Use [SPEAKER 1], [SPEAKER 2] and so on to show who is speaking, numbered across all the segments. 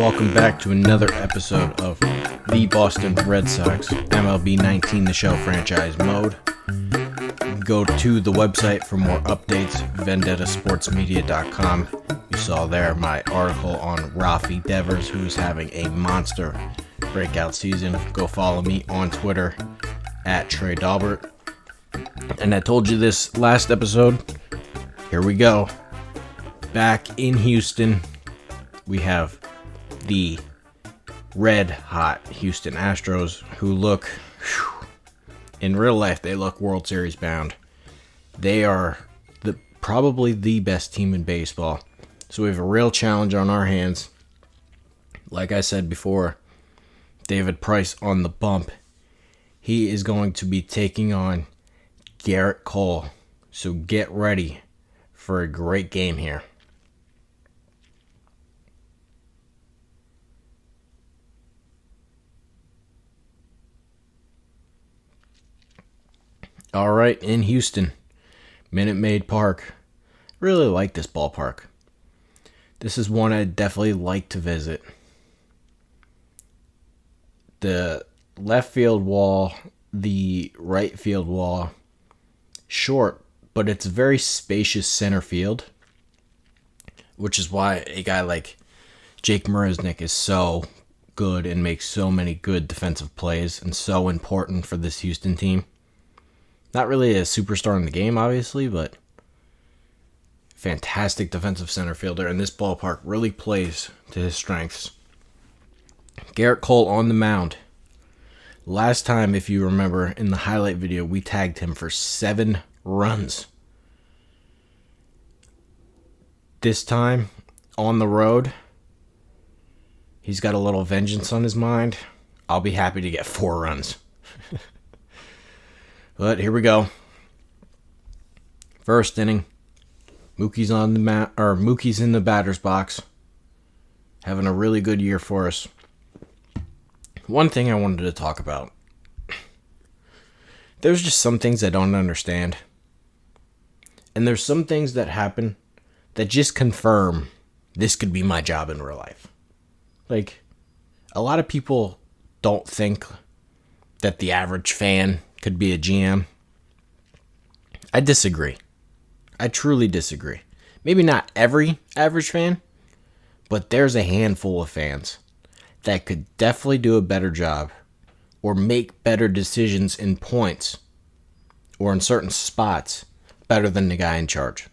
[SPEAKER 1] welcome back to another episode of the Boston Red Sox MLB 19 The Show franchise mode. Go to the website for more updates, vendettasportsmedia.com. You saw there my article on Rafi Devers, who's having a monster breakout season. Go follow me on Twitter at Trey Dalbert. And I told you this last episode. Here we go. Back in Houston, we have the red hot Houston Astros, who look, in real life, they look World Series bound. They are probably the best team in baseball. So we have a real challenge on our hands. Like I said before, David Price on the bump. He is going to be taking on Gerrit Cole. So get ready for a great game here. All right, in Houston, Minute Maid Park. Really like this ballpark. This is one I'd definitely like to visit. The left field wall, the right field wall, short, but it's a very spacious center field, which is why a guy like Jake Marisnick is so good and makes so many good defensive plays and so important for this Houston team. Not really a superstar in the game, obviously, but fantastic defensive center fielder, and this ballpark really plays to his strengths. Gerrit Cole on the mound. Last time, if you remember, in the highlight video, we tagged him for 7 runs. This time, on the road, he's got a little vengeance on his mind. I'll be happy to get 4 runs. But here we go. First inning. Mookie's in the batter's box. Having a really good year for us. One thing I wanted to talk about. There's just some things I don't understand. And there's some things that happen that just confirm this could be my job in real life. Like, a lot of people don't think that the average fan could be a GM. I disagree. I truly disagree. Maybe not every average fan, but there's a handful of fans that could definitely do a better job or make better decisions in points or in certain spots better than the guy in charge.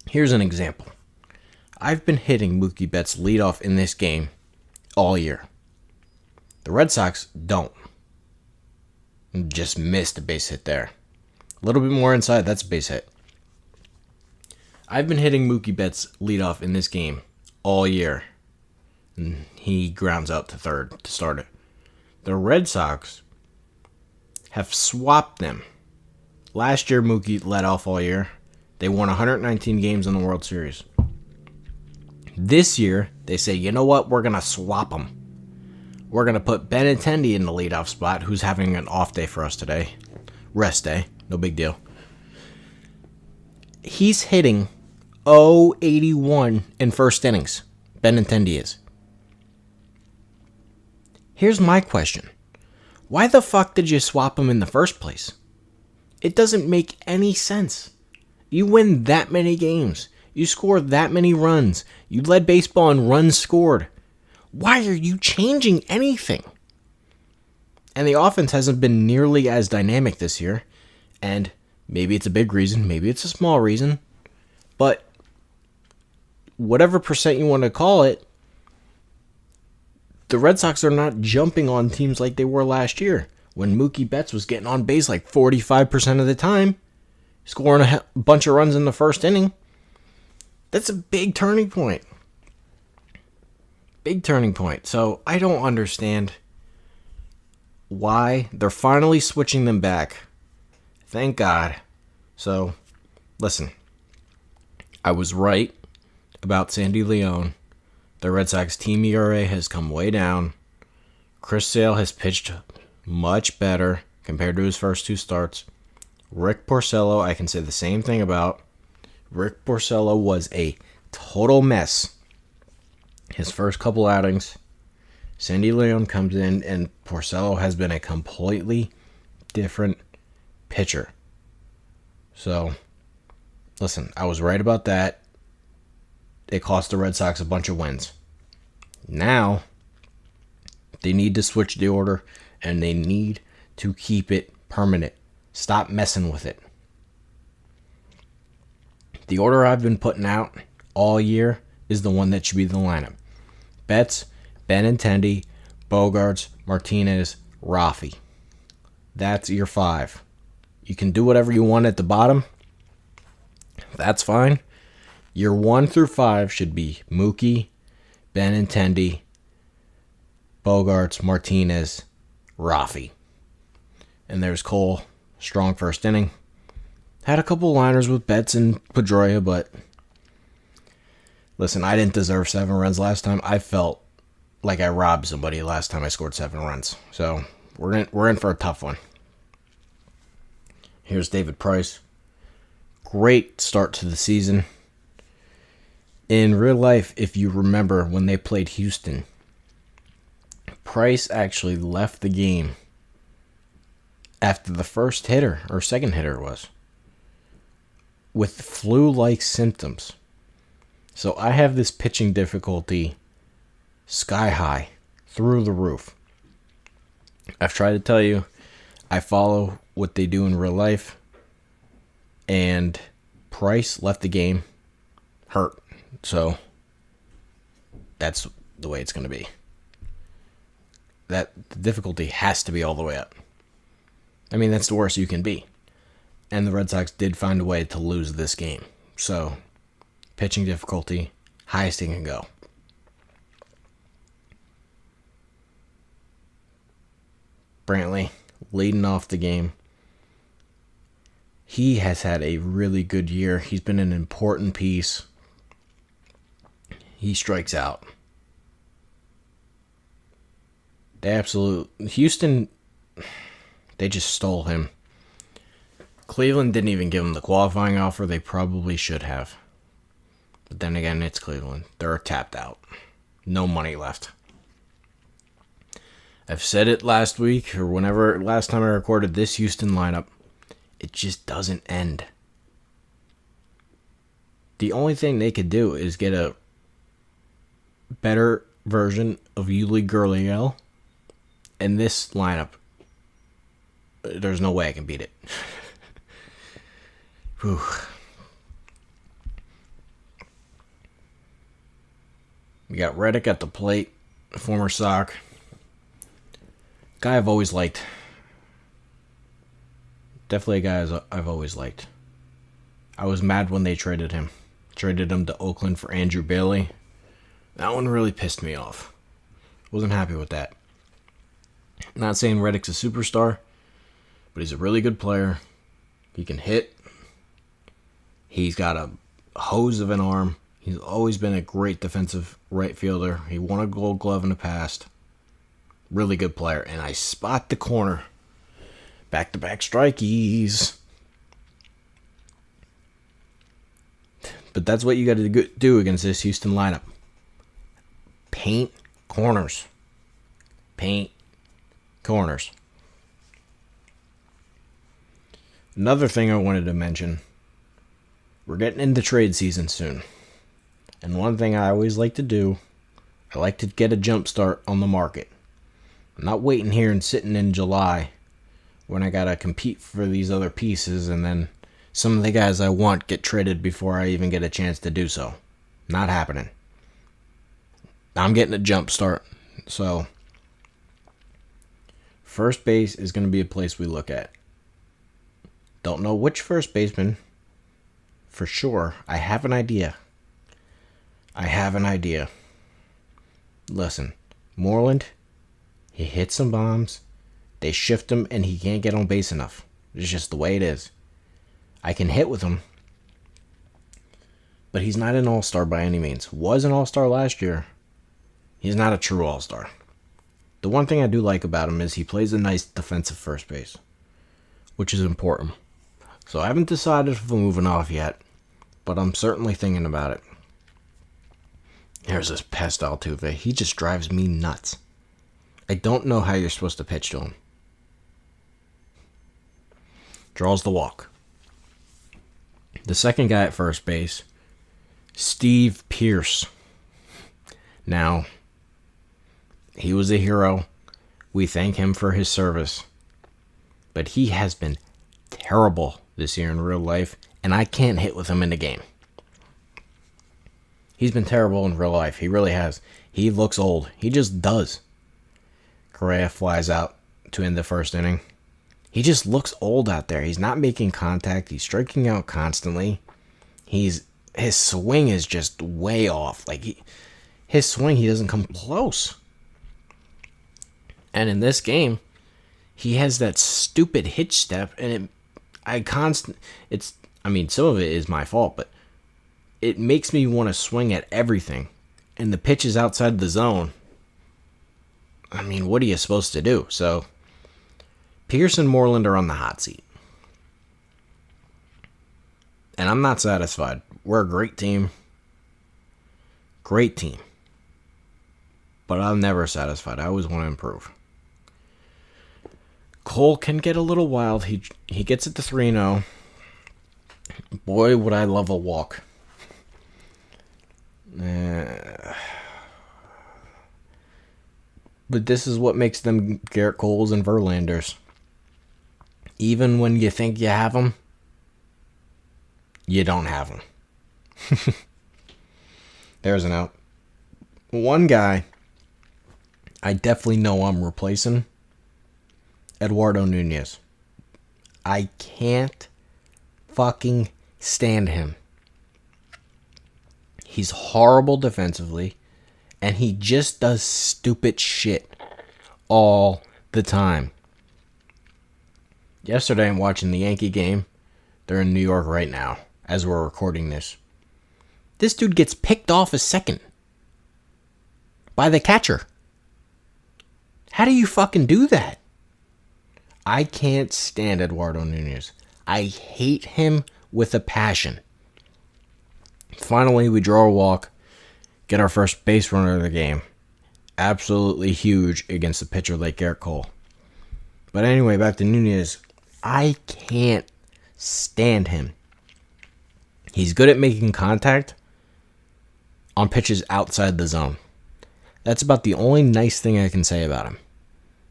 [SPEAKER 1] Here's an example. I've been hitting Mookie Betts leadoff in this game all year. The Red Sox don't. Just missed a base hit there. A little bit more inside, that's a base hit. I've been hitting Mookie Betts leadoff in this game all year. And he grounds out to third to start it. The Red Sox have swapped them. Last year, Mookie led off all year. They won 119 games in the World Series. This year, they say, you know what? We're going to swap them. We're going to put Benintendi in the leadoff spot, who's having an off day for us today. Rest day. No big deal. He's hitting .081 in first innings. Benintendi is. Here's my question. Why the fuck did you swap him in the first place? It doesn't make any sense. You win that many games. You score that many runs. You led baseball in runs scored. Why are you changing anything? And the offense hasn't been nearly as dynamic this year. And maybe it's a big reason, maybe it's a small reason. But whatever percent you want to call it, the Red Sox are not jumping on teams like they were last year. When Mookie Betts was getting on base like 45% of the time, scoring a bunch of runs in the first inning. That's a big turning point. Big turning point. So I don't understand why they're finally switching them back. Thank God. So, listen. I was right about Sandy Leone. The Red Sox team ERA has come way down. Chris Sale has pitched much better compared to his first 2 starts. Rick Porcello, I can say the same thing about. Rick Porcello was a total mess His first couple outings, Sandy Leon comes in, and Porcello has been a completely different pitcher. So, listen, I was right about that. It cost the Red Sox a bunch of wins. Now, they need to switch the order, and they need to keep it permanent. Stop messing with it. The order I've been putting out all year is the one that should be the lineup. Betts, Benintendi, Bogarts, Martinez, Rafi. That's your 5. You can do whatever you want at the bottom. That's fine. Your 1 through 5 should be Mookie, Benintendi, Bogarts, Martinez, Rafi. And there's Cole, strong first inning. Had a couple liners with Betts and Pedroia, but listen, I didn't deserve 7 runs last time. I felt like I robbed somebody last time I scored 7 runs. So we're in for a tough one. Here's David Price. Great start to the season. In real life, if you remember when they played Houston, Price actually left the game after the first hitter, or second hitter was, with flu-like symptoms. So I have this pitching difficulty sky high, through the roof. I've tried to tell you, I follow what they do in real life, and Price left the game hurt. So that's the way it's going to be. That the difficulty has to be all the way up. I mean, that's the worst you can be. And the Red Sox did find a way to lose this game. So, pitching difficulty, highest it can go. Brantley, leading off the game. He has had a really good year. He's been an important piece. He strikes out. Houston, they just stole him. Cleveland didn't even give him the qualifying offer. They probably should have. But then again, it's Cleveland. They're tapped out. No money left. I've said it last week, or last time I recorded this Houston lineup. It just doesn't end. The only thing they could do is get a better version of Yuli Gurriel. And this lineup, there's no way I can beat it. Whew. We got Reddick at the plate, former Sox. Guy I've always liked. Definitely a guy I've always liked. I was mad when they traded him. Traded him to Oakland for Andrew Bailey. That one really pissed me off. Wasn't happy with that. Not saying Reddick's a superstar, but he's a really good player. He can hit. He's got a hose of an arm. He's always been a great defensive right fielder. He won a Gold Glove in the past. Really good player. And I spot the corner. Back-to-back strikeys. But that's what you got to do against this Houston lineup. Paint corners. Paint corners. Another thing I wanted to mention. We're getting into trade season soon. And one thing I always like to do, I like to get a jump start on the market. I'm not waiting here and sitting in July when I got to compete for these other pieces and then some of the guys I want get traded before I even get a chance to do so. Not happening. I'm getting a jump start. So, first base is going to be a place we look at. Don't know which first baseman. For sure, I have an idea. Listen, Moreland, he hits some bombs. They shift him and he can't get on base enough. It's just the way it is. I can hit with him. But he's not an all-star by any means. Was an all-star last year. He's not a true all-star. The one thing I do like about him is he plays a nice defensive first base, which is important. So I haven't decided if I'm moving off yet, but I'm certainly thinking about it. Here's this pest Altuve. He just drives me nuts. I don't know how you're supposed to pitch to him. Draws the walk. The second guy at first base, Steve Pearce. Now, he was a hero. We thank him for his service. But he has been terrible this year in real life, and I can't hit with him in the game. He's been terrible in real life. He really has. He looks old. He just does. Correa flies out to end the first inning. He just looks old out there. He's not making contact. He's striking out constantly. His swing is just way off. His swing, he doesn't come close. And in this game, he has that stupid hitch step, and some of it is my fault, but it makes me want to swing at everything. And the pitch is outside the zone. I mean, what are you supposed to do? So, Pierce and Moreland are on the hot seat. And I'm not satisfied. We're a great team. Great team. But I'm never satisfied. I always want to improve. Cole can get a little wild. He gets it to 3-0. Boy, would I love a walk. But this is what makes them Gerrit Coles and Verlanders. Even when you think you have them, you don't have them. There's an out. One guy I definitely know I'm replacing, Eduardo Nunez. I can't fucking stand him. He's horrible defensively, and he just does stupid shit all the time. Yesterday, I'm watching the Yankee game. They're in New York right now, as we're recording this. This dude gets picked off a second by the catcher. How do you fucking do that? I can't stand Eduardo Nunez. I hate him with a passion. Finally, we draw a walk, get our first base runner of the game. Absolutely huge against a pitcher like Gerrit Cole. But anyway, back to Nunez. I can't stand him. He's good at making contact on pitches outside the zone. That's about the only nice thing I can say about him.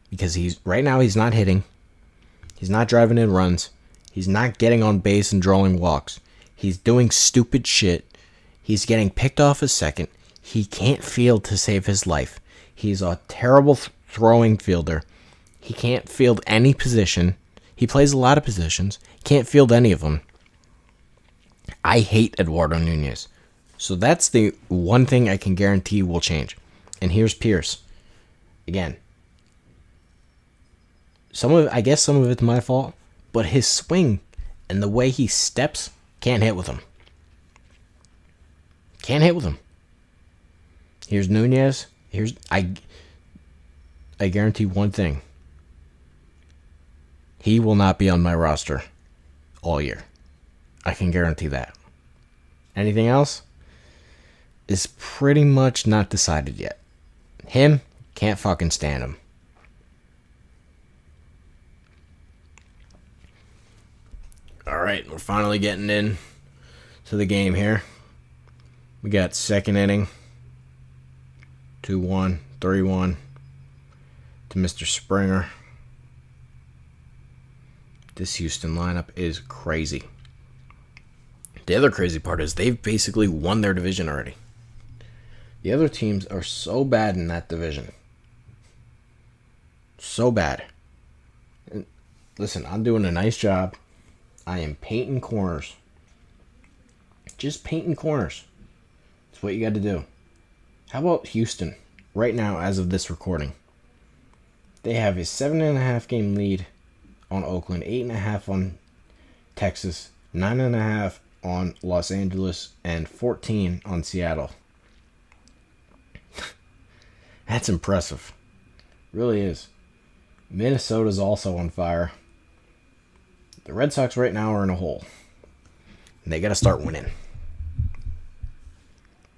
[SPEAKER 1] Because right now he's not hitting. He's not driving in runs. He's not getting on base and drawing walks. He's doing stupid shit. He's getting picked off a second. He can't field to save his life. He's a terrible throwing fielder. He can't field any position. He plays a lot of positions. Can't field any of them. I hate Eduardo Nunez. So that's the one thing I can guarantee will change. And here's Pierce. Again. I guess some of it's my fault. But his swing and the way he steps, can't hit with him. Can't hit with him. Here's Nunez. I guarantee one thing. He will not be on my roster all year. I can guarantee that. Anything else is pretty much not decided yet. Him, can't fucking stand him. Alright, we're finally getting in to the game here. We got second inning. 2-1, 3-1 to Mr. Springer. This Houston lineup is crazy. The other crazy part is they've basically won their division already. The other teams are so bad in that division. So bad. And listen, I'm doing a nice job. I am painting corners. Just painting corners. That's what you got to do. How about Houston? Right now, as of this recording, they have a 7.5 game lead on Oakland, 8.5 on Texas, 9.5 on Los Angeles, and 14 on Seattle. That's impressive. Really is. Minnesota's also on fire. The Red Sox right now are in a hole. And they got to start winning.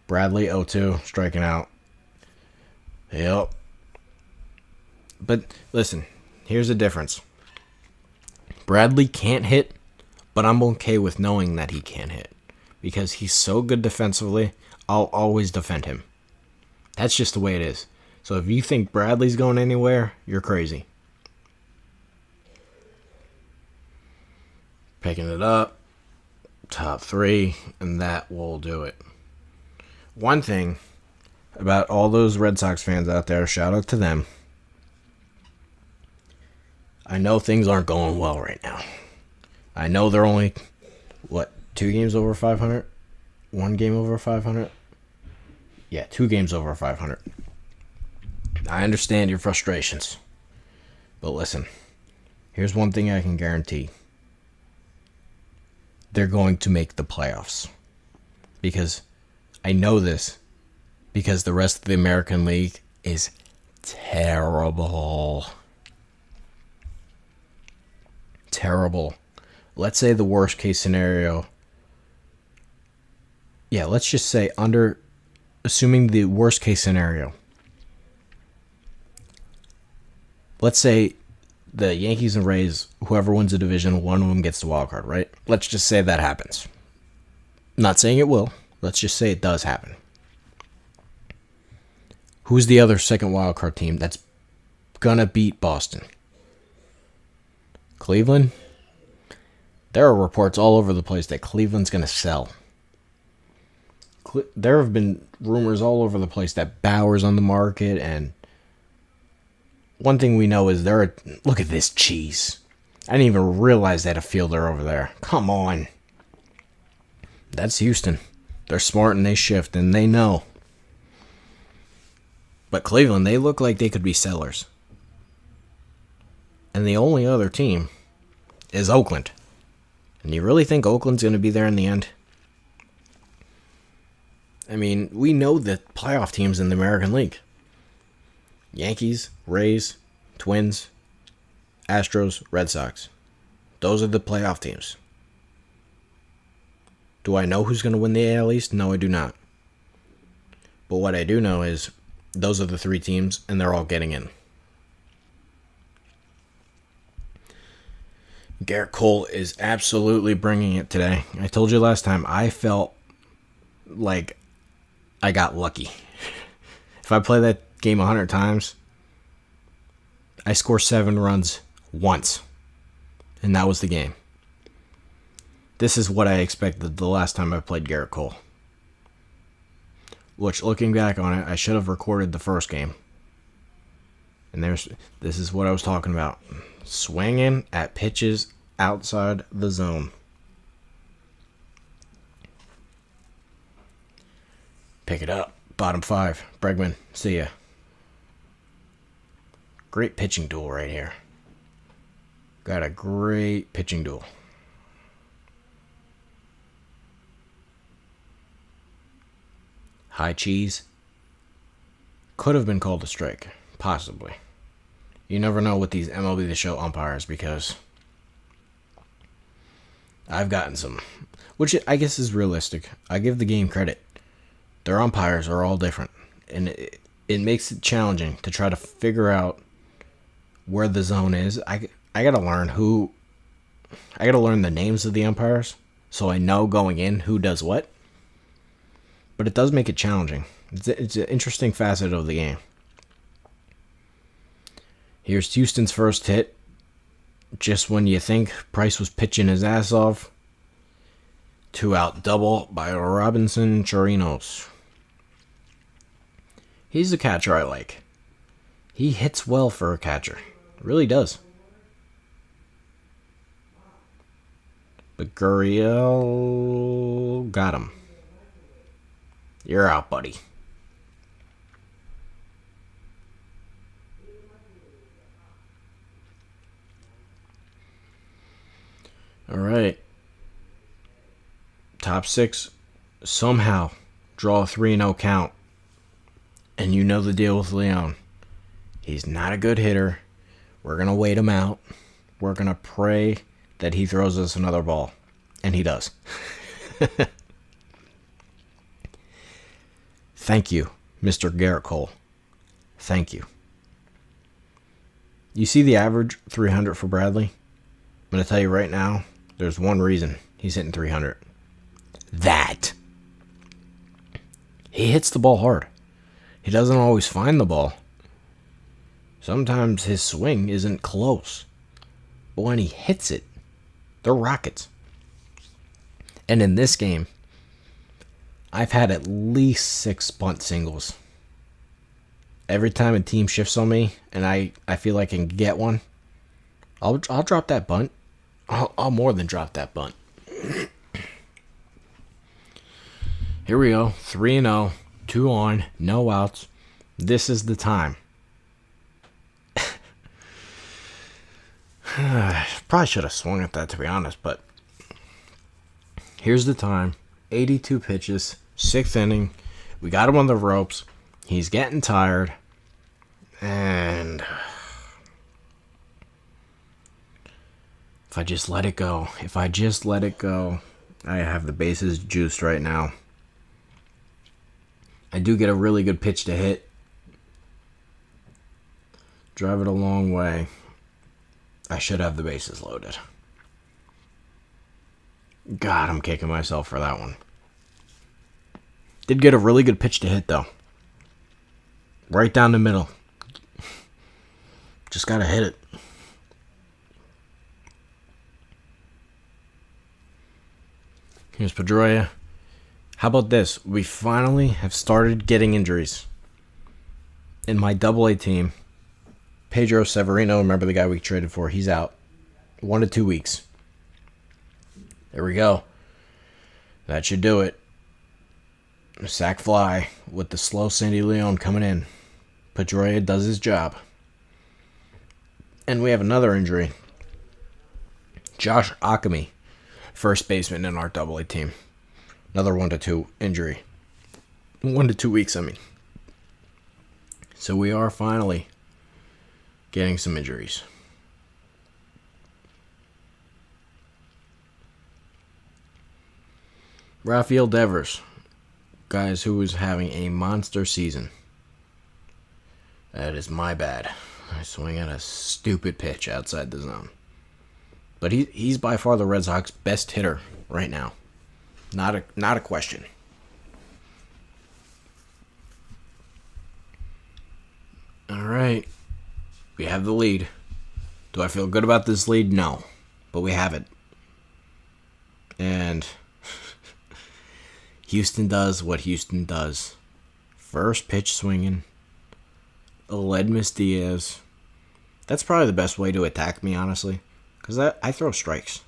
[SPEAKER 1] Bradley 0-2, striking out. Yep. But listen, here's the difference. Bradley can't hit, but I'm okay with knowing that he can't hit. Because he's so good defensively, I'll always defend him. That's just the way it is. So if you think Bradley's going anywhere, you're crazy. Picking it up. Top 3, and that will do it. One thing about all those Red Sox fans out there, shout out to them. I know things aren't going well right now. I know they're only, 2 games over 500? 1 game over 500? Yeah, 2 games over 500. I understand your frustrations. But listen, here's one thing I can guarantee. They're going to make the playoffs. Because I know this. Because the rest of the American League is terrible. Terrible. Let's say the worst case scenario. Yeah, let's just say assuming the worst case scenario. Let's say the Yankees and Rays, whoever wins the division, one of them gets the wild card, right? Let's just say that happens. Not saying it will. Let's just say it does happen. Who's the other second wild card team that's gonna beat Boston? Cleveland? There are reports all over the place that Cleveland's gonna sell. There have been rumors all over the place that Bauer's on the market, and one thing we know is look at this cheese. I didn't even realize they had a fielder over there. Come on. That's Houston. They're smart and they shift and they know. But Cleveland, they look like they could be sellers. And the only other team is Oakland. And you really think Oakland's going to be there in the end? I mean, we know the playoff teams in the American League. Yankees, Rays, Twins, Astros, Red Sox. Those are the playoff teams. Do I know who's going to win the AL East? No, I do not. But what I do know is those are the 3 teams, and they're all getting in. Gerrit Cole is absolutely bringing it today. I told you last time, I felt like I got lucky. If I play that game 100 times, I score 7 runs once. And that was the game. This is what I expected the last time I played Gerrit Cole. Which, looking back on it, I should have recorded the first game. And this is what I was talking about. Swinging at pitches outside the zone. Pick it up. Bottom 5. Bregman. See ya. Great pitching duel right here. Got a great pitching duel. High cheese. Could have been called a strike. Possibly. You never know with these MLB The Show umpires because I've gotten some, which I guess is realistic. I give the game credit. Their umpires are all different, and it makes it challenging to try to figure out where the zone is. I gotta learn the names of the umpires so I know going in who does what. But it does make it challenging. It's an interesting facet of the game. Here's Houston's first hit. Just when you think Price was pitching his ass off. 2-out double by Robinson Chirinos. He's a catcher I like. He hits well for a catcher. Really does. But Gurriel got him. You're out, buddy. All right. Top 6. Somehow draw a 3-0 count. And you know the deal with Leon. He's not a good hitter. We're going to wait him out. We're going to pray that he throws us another ball. And he does. Thank you, Mr. Gerrit Cole. Thank you. You see the average 300 for Bradley? I'm going to tell you right now, there's one reason he's hitting 300. That. He hits the ball hard. He doesn't always find the ball. Sometimes his swing isn't close. But when he hits it, they're rockets. And in this game, I've had at least 6 bunt singles. Every time a team shifts on me and I feel like I can get one, I'll drop that bunt. I'll more than drop that bunt. Here we go. 3-0. 2 on. No outs. This is the time. Probably should have swung at that, to be honest, but here's the time. 82 pitches. 6th inning. We got him on the ropes. He's getting tired. And if I just let it go. I have the bases juiced right now. I do get a really good pitch to hit. Drive it a long way. I should have the bases loaded. God, I'm kicking myself for that one. Did get a really good pitch to hit, though. Right down the middle. Just gotta hit it. Here's Pedroia. How about this? We finally have started getting injuries. In my AA team, Pedro Severino, remember the guy we traded for, he's out. 1 to 2 weeks. There we go. That should do it. Sack fly with the slow Sandy Leon coming in. Pedroia does his job. And we have another injury. Josh Akemi, first baseman in our AA team. Another 1 to 2 injury. 1 to 2 weeks, I mean. So we are finally getting some injuries. Rafael Devers, guys, who is having a monster season. That is my bad. I swing at a stupid pitch outside the zone. But he's by far the Red Sox best hitter right now. Not a question. All right. We have the lead. Do I feel good about this lead? No. But we have it. And Houston does what Houston does. First pitch swinging. Aledmus Diaz. That's probably the best way to attack me, honestly. Because I throw strikes.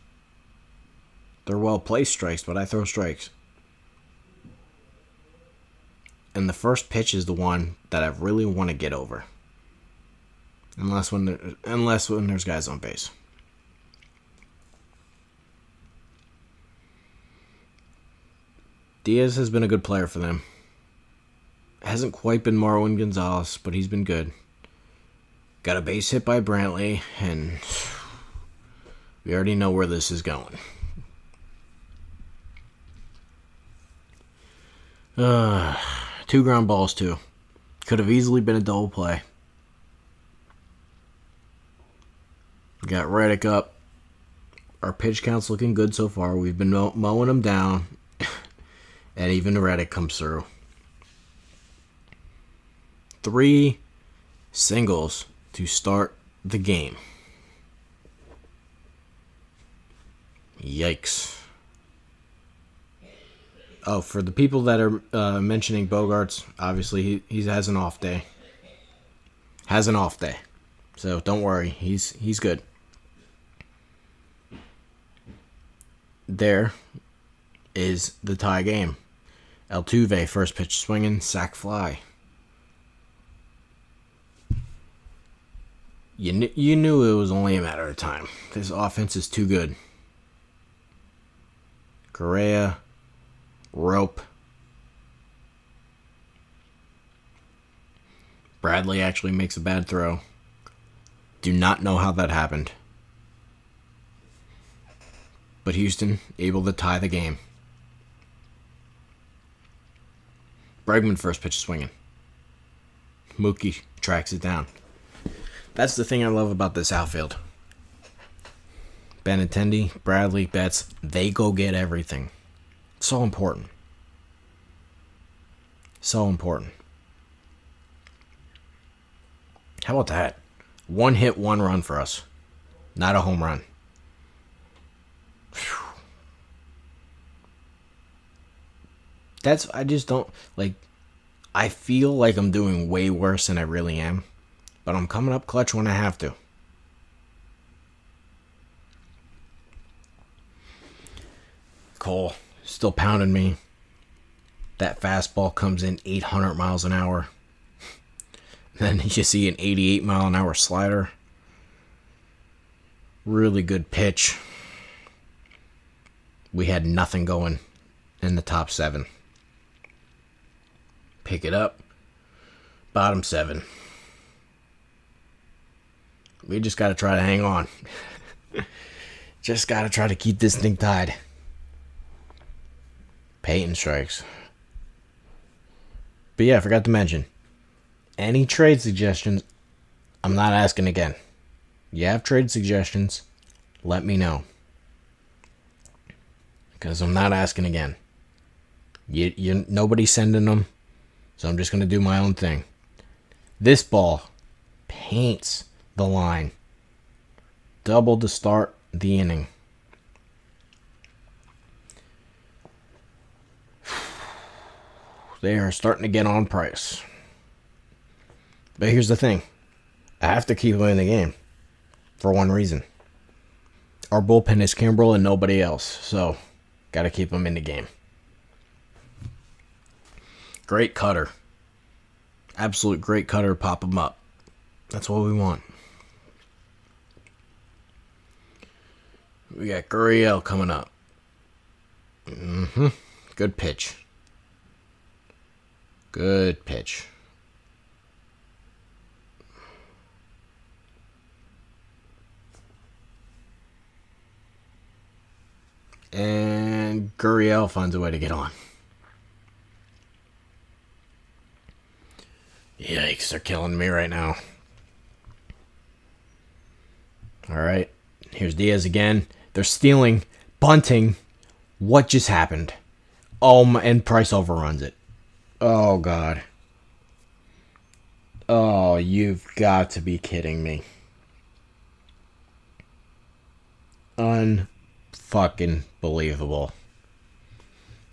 [SPEAKER 1] They're well-placed strikes, but I throw strikes. And the first pitch is the one that I really want to get over. Unless when there's guys on base. Diaz has been a good player for them. Hasn't quite been Marwin Gonzalez, but he's been good. Got a base hit by Brantley, and we already know where this is going. 2 ground balls, too. Could have easily been a double play. Got Reddick up. Our pitch count's looking good so far. We've been mowing them down. And even Reddick comes through. 3 singles to start the game. Yikes. Oh, for the people that are mentioning Bogarts, obviously he has an off day. Has an off day. So don't worry, he's good. There is the tie game. Altuve, first pitch swinging, sack fly. You knew it was only a matter of time. This offense is too good. Correa, rope. Bradley actually makes a bad throw. Do not know how that happened. But Houston able to tie the game. Bregman first pitch swinging. Mookie tracks it down. That's the thing I love about this outfield. Benintendi, Bradley, Betts, they go get everything. So important. So important. How about that? 1 hit, 1 run for us. Not a home run. Whew. I just don't, like, I feel like I'm doing way worse than I really am. But I'm coming up clutch when I have to. Cole still pounding me. That fastball comes in 800 miles an hour. Then you see an 88 mile an hour slider. Really good pitch. We had nothing going in the top 7. Pick it up. Bottom 7. We just got to try to hang on. Just got to try to keep this thing tied. Peyton strikes. But yeah, I forgot to mention. Any trade suggestions, I'm not asking again. You have trade suggestions, let me know. Because I'm not asking again. Nobody's sending them. So I'm just going to do my own thing. This ball paints the line. Double to start the inning. They are starting to get on Price. But here's the thing. I have to keep him in the game. For one reason. Our bullpen is Kimbrel and nobody else. So, got to keep him in the game. Great cutter. Absolute great cutter. Pop him up. That's what we want. We got Gurriel coming up. Good pitch. Good pitch. And Gurriel finds a way to get on. Yikes, they're killing me right now. Alright, here's Diaz again. They're stealing, bunting. What just happened? Oh, and Price overruns it. Oh, God. Oh, you've got to be kidding me. Unfucking believable.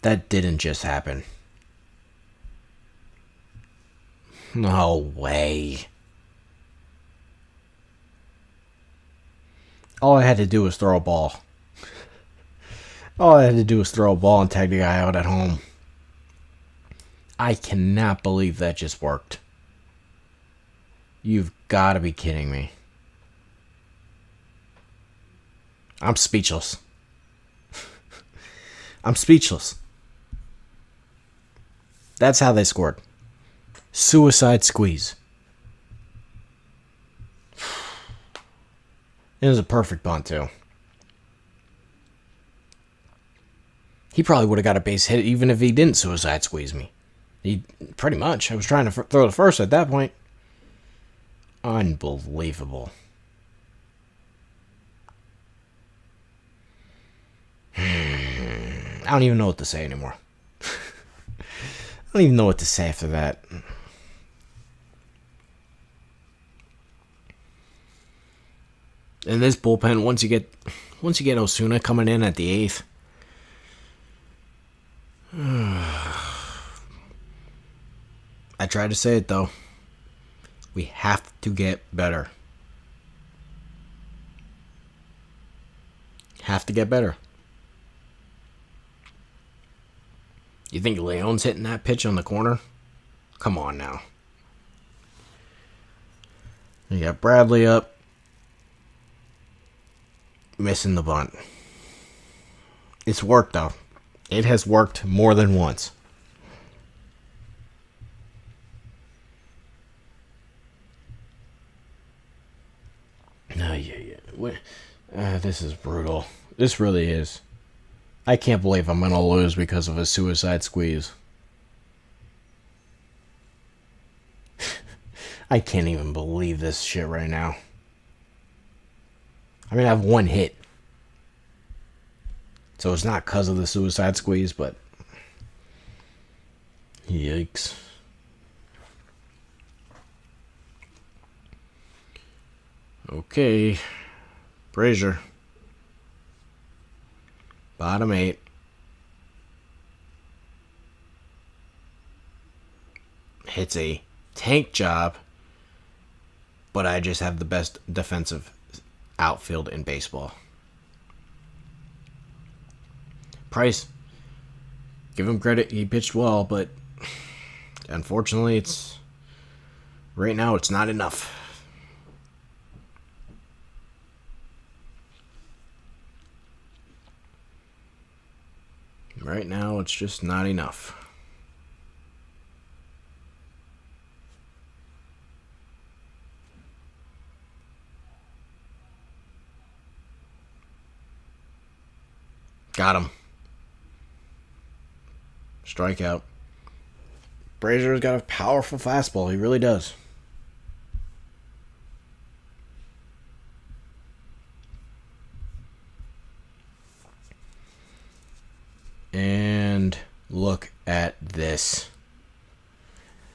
[SPEAKER 1] That didn't just happen. No way. All I had to do was throw a ball. All I had to do was throw a ball and tag the guy out at home. I cannot believe that just worked. You've got to be kidding me. I'm speechless. I'm speechless. That's how they scored. Suicide squeeze. It was a perfect bunt, too. He probably would have got a base hit even if he didn't suicide squeeze me. He pretty much. I was trying to throw the first at that point. Unbelievable. I don't even know what to say anymore. I don't even know what to say after that. In this bullpen, once you get Osuna coming in at the 8th, I tried to say it though. We have to get better. Have to get better. You think Leon's hitting that pitch on the corner? Come on now. You got Bradley up. Missing the bunt. It's worked though. It has worked more than once. This is brutal. This really is. I can't believe I'm going to lose because of a suicide squeeze. I can't even believe this shit right now. I mean, I have one hit. So it's not because of the suicide squeeze, but... Yikes. Okay. Brazier. Bottom 8. Hits a tank job, but I just have the best defensive outfield in baseball. Price, give him credit, he pitched well, but unfortunately right now it's not enough. Right now it's just not enough. Got him. Strikeout. Brazier's got a powerful fastball. He really does. And look at this.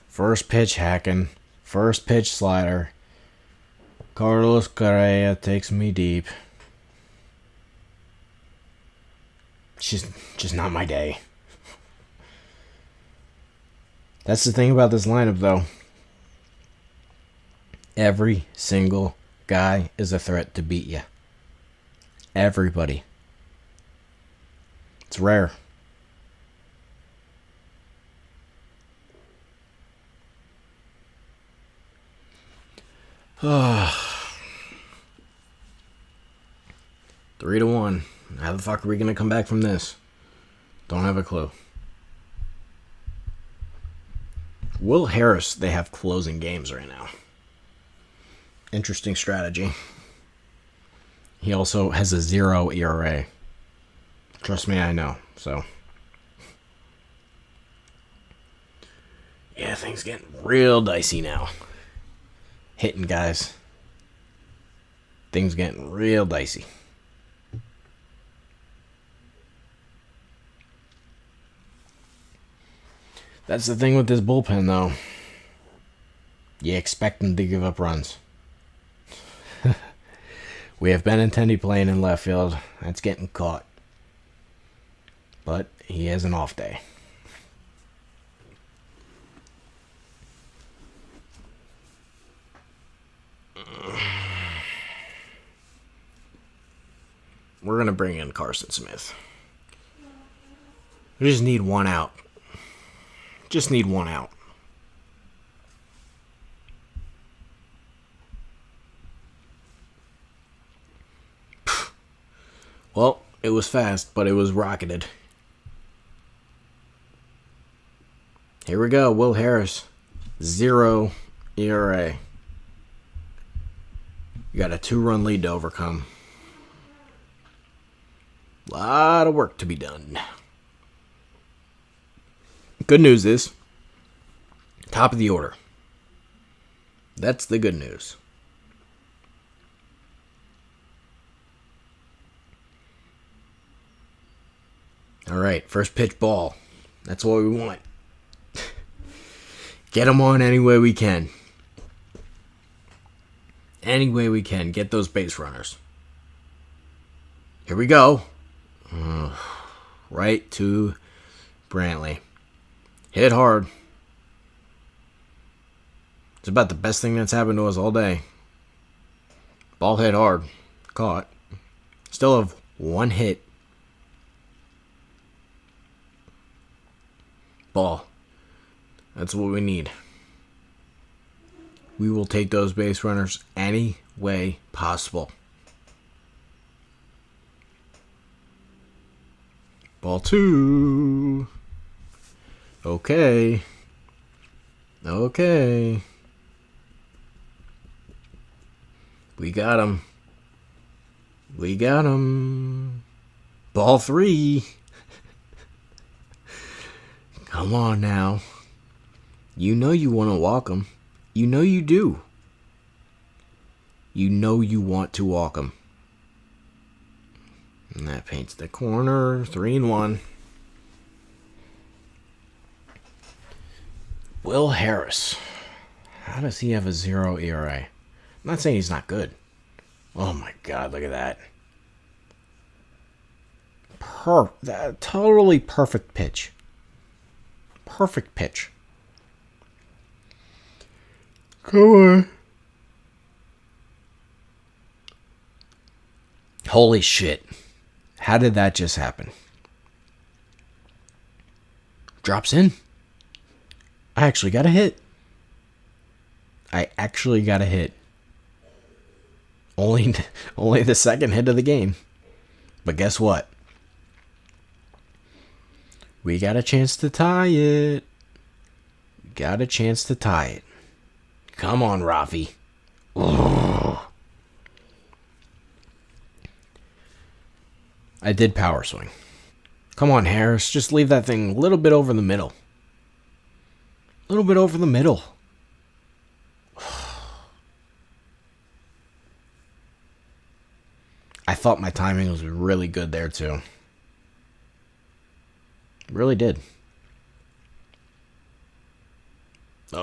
[SPEAKER 1] First pitch hacking. First pitch slider. Carlos Correa takes me deep. Just not my day. That's the thing about this lineup, though. Every single guy is a threat to beat you. Everybody. It's rare. Oh. 3-1. How the fuck are we gonna come back from this? Don't have a clue. Will Harris, they have closing games right now. Interesting strategy. He also has a 0 ERA. Trust me, I know. So, yeah, things getting real dicey now. Hitting guys. Things getting real dicey. That's the thing with this bullpen, though. You expect them to give up runs. We have Benintendi playing in left field. That's getting caught. But he has an off day. We're going to bring in Carson Smith. We just need one out. Just need one out. Well, it was fast, but it was rocketed. Here we go. Will Harris, 0 ERA. You got a 2-run lead to overcome. A lot of work to be done. Good news is, top of the order. That's the good news. All right, first pitch ball. That's what we want. Get them on any way we can. Any way we can. Get those base runners. Here we go. Right to Brantley. Hit hard. It's about the best thing that's happened to us all day. Ball hit hard. Caught. Still have one hit. Ball. That's what we need. We will take those base runners any way possible. Ball 2. Okay. Okay. We got him. We got him. Ball 3. Come on now. You know you want to walk him. You know you do. You know you want to walk him. And that paints the corner. 3-1. Will Harris. How does he have a 0 ERA? I'm not saying he's not good. Oh my God, look at that. That totally perfect pitch. Perfect pitch. Come on. Holy shit. How did that just happen? Drops in. I actually got a hit. Only the second hit of the game. But guess what? We got a chance to tie it. Come on, Rafi. Ugh. I did power swing. Come on, Harris. Just leave that thing a little bit over the middle. I thought my timing was really good there, too. Really did. To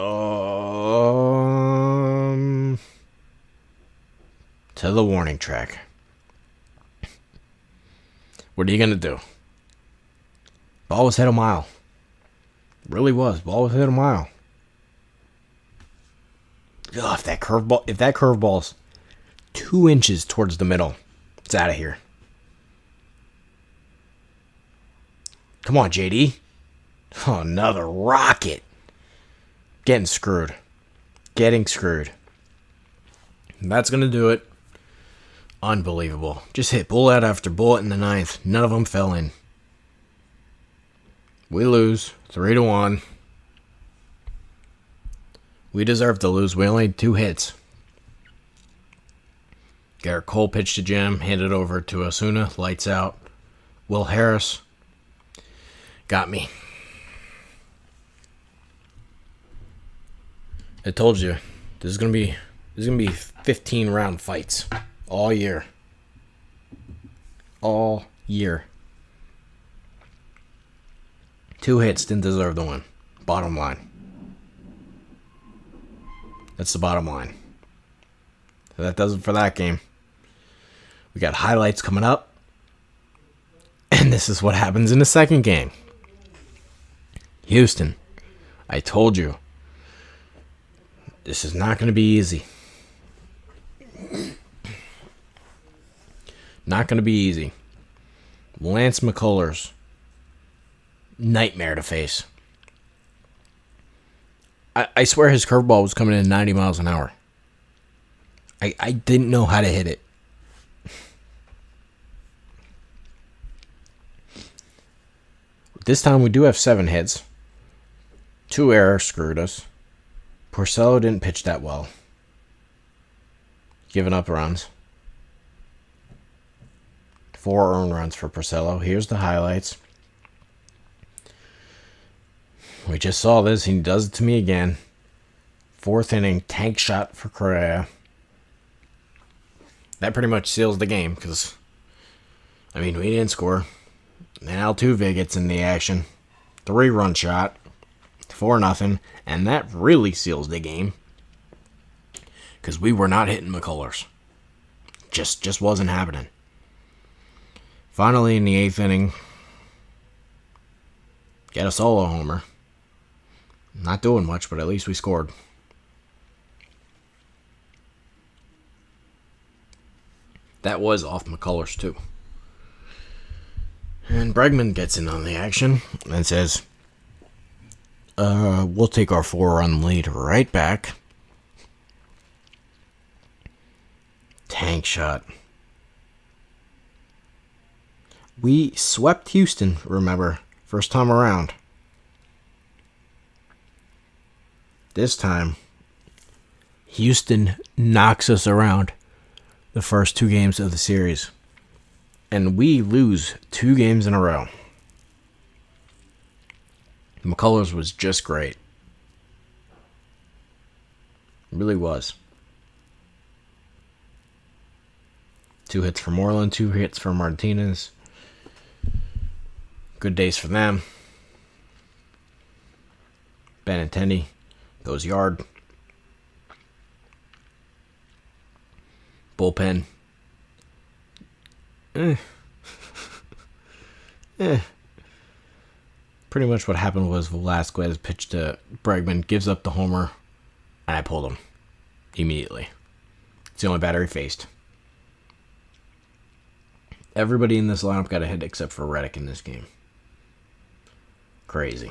[SPEAKER 1] the warning track. What are you going to do? Ball was hit a mile. Really was. Ball was hit a mile. Ugh, if that curveball's 2 inches towards the middle, it's out of here. Come on, JD. Oh, another rocket. Getting screwed. And that's going to do it. Unbelievable. Just hit bullet after bullet in the 9th. None of them fell in. We lose 3-1. We deserve to lose. We only had 2 hits. Gerrit Cole pitched to Jim, handed over to Osuna, lights out. Will Harris got me. I told you, this is gonna be 15 round fights all year. 2 hits, didn't deserve the win. Bottom line. That's the bottom line. So that does it for that game. We got highlights coming up. And this is what happens in the second game. Houston, I told you, this is not going to be easy. Not going to be easy. Lance McCullers, nightmare to face. I swear his curveball was coming in 90 miles an hour. I didn't know how to hit it. This time we do have 7 hits. 2 errors screwed us. Porcello didn't pitch that well. Giving up runs. 4 earned runs for Porcello. Here's the highlights. We just saw this. He does it to me again. 4th inning, tank shot for Correa. That pretty much seals the game because, we didn't score. And Altuve gets in the action. 3-run shot. 4-0. And that really seals the game. Because we were not hitting McCullers. Just wasn't happening. Finally, in the 8th inning, get a solo homer. Not doing much, but at least we scored. That was off McCullers, too. And Bregman gets in on the action and says, we'll take our 4-run lead right back. Tank shot. We swept Houston, remember, first time around. This time, Houston knocks us around the first 2 games of the series. And we lose 2 games in a row. McCullers was just great. It really was. 2 hits for Moreland, 2 hits for Martinez. Good days for them. Benintendi goes yard. Bullpen. Pretty much what happened was Velasquez pitched to Bregman, gives up the homer, and I pulled him immediately. It's the only batter he faced. Everybody in this lineup got a hit except for Reddick in this game. Crazy.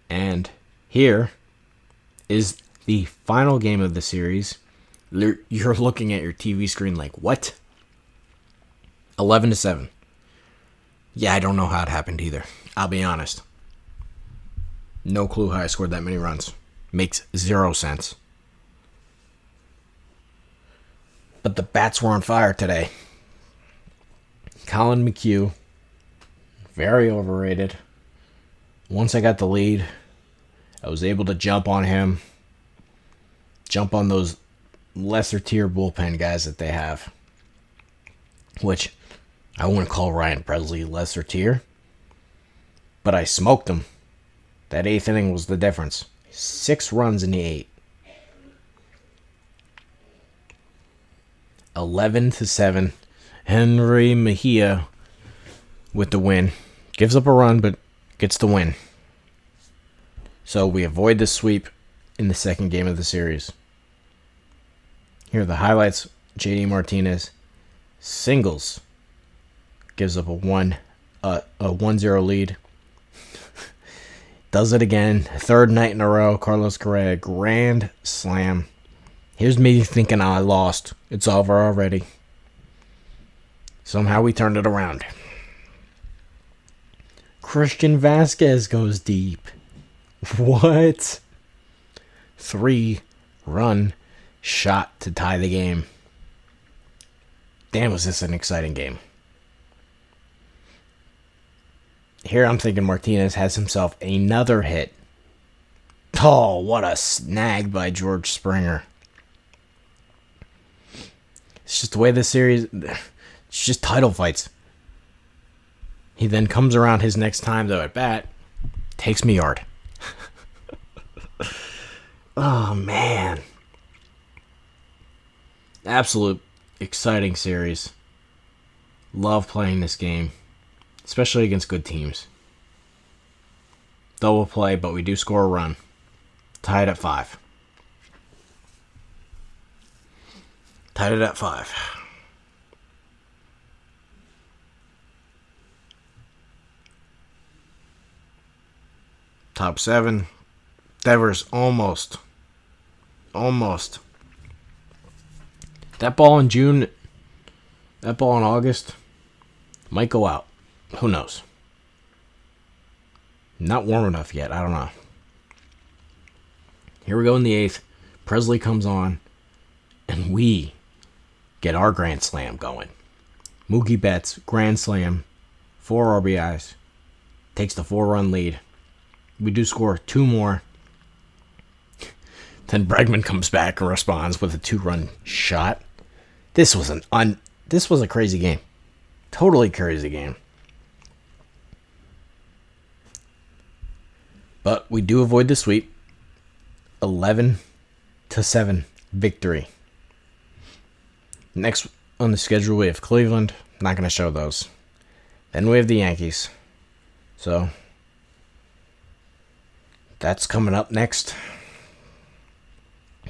[SPEAKER 1] And here is the final game of the series. You're looking at your TV screen like, what? 11-7. Yeah, I don't know how it happened either. I'll be honest. No clue how I scored that many runs. Makes 0 sense. But the bats were on fire today. Colin McHugh, very overrated. Once I got the lead, I was able to jump on him. Jump on those lesser tier bullpen guys that they have. Which I wouldn't call Ryan Presley lesser tier. But I smoked him. That 8th inning was the difference. 6 runs in the 8. 11-7. Henry Mejia with the win. Gives up a run, but gets the win. So we avoid the sweep in the second game of the series. Here are the highlights. JD Martinez singles. Gives up a 1-0 lead. Does it again. 3rd night in a row. Carlos Correa, grand slam. Here's me thinking I lost. It's over already. Somehow we turned it around. Christian Vasquez goes deep. What? 3-run shot to tie the game. Damn, was this an exciting game. Here I'm thinking Martinez has himself another hit. Oh, what a snag by George Springer. It's just the way this series... It's just title fights. He then comes around his next time, though, at bat. Takes me yard. Oh, man. Absolute exciting series. Love playing this game. Especially against good teams. Double play, but we do score a run. Tied at 5. Tied it at 5. Top 7. Devers almost. That ball in June, that ball in August might go out. Who knows? Not warm enough yet. I don't know. Here we go in the 8th. Presley comes on, and we get our grand slam going. Mookie Betts, grand slam, 4 RBIs, takes the 4-run lead. We do score 2 more. Then Bregman comes back and responds with a 2-run shot. This was a crazy game. Totally crazy game. But we do avoid the sweep. 11-7 victory. Next on the schedule we have Cleveland. Not going to show those. Then we have the Yankees. So that's coming up next.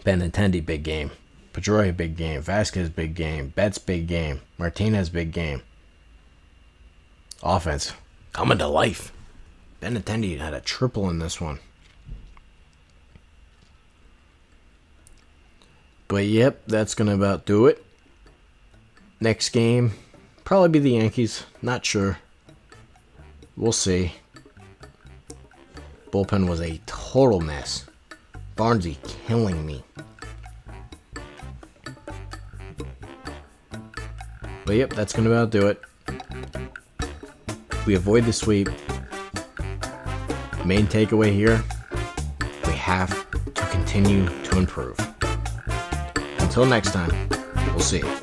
[SPEAKER 1] Benintendi, big game. Pedroia, big game. Vasquez, big game. Betts, big game. Martinez, big game. Offense coming to life. Benintendi had a triple in this one. But yep, that's going to about do it. Next game, probably be the Yankees. Not sure. We'll see. Bullpen was a total mess. Barnesy killing me. But yep, that's going to about do it. We avoid the sweep. Main takeaway here, we have to continue to improve. Until next time, we'll see you.